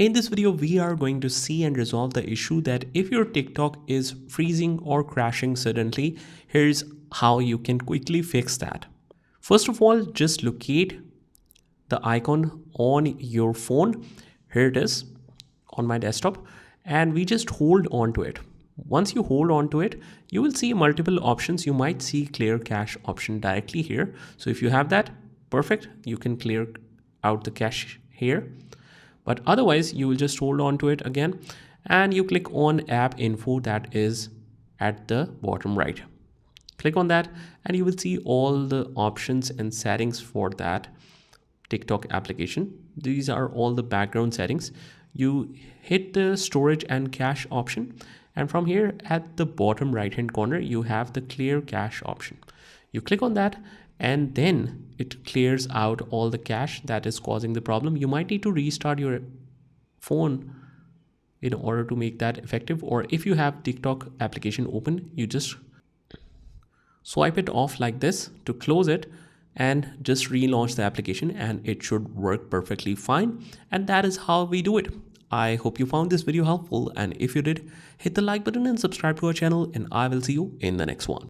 In this video, we are going to see and resolve the issue that if your TikTok is freezing or crashing suddenly, here's how you can quickly fix that. First of all, just locate the icon on your phone. Here it is on my desktop, and we just hold on to it. Once you hold on to it, you will see multiple options. You might see clear cache option directly here. So if you have that, perfect, you can clear out the cache here. But otherwise, you will just hold on to it again and you click on app info that is at the bottom right. Click on that and you will see all the options and settings for that TikTok application. These are all the background settings. You hit the storage and cache option, and from here at the bottom right hand corner you have the clear cache option. You click on that and then it clears out all the cache that is causing the problem. You might need to restart your phone in order to make that effective, or if you have TikTok application open, you just swipe it off like this to close it and just relaunch the application and it should work perfectly fine. And that is how we do it. I hope you found this video helpful, and if you did, hit the like button and subscribe to our channel, and I will see you in the next one.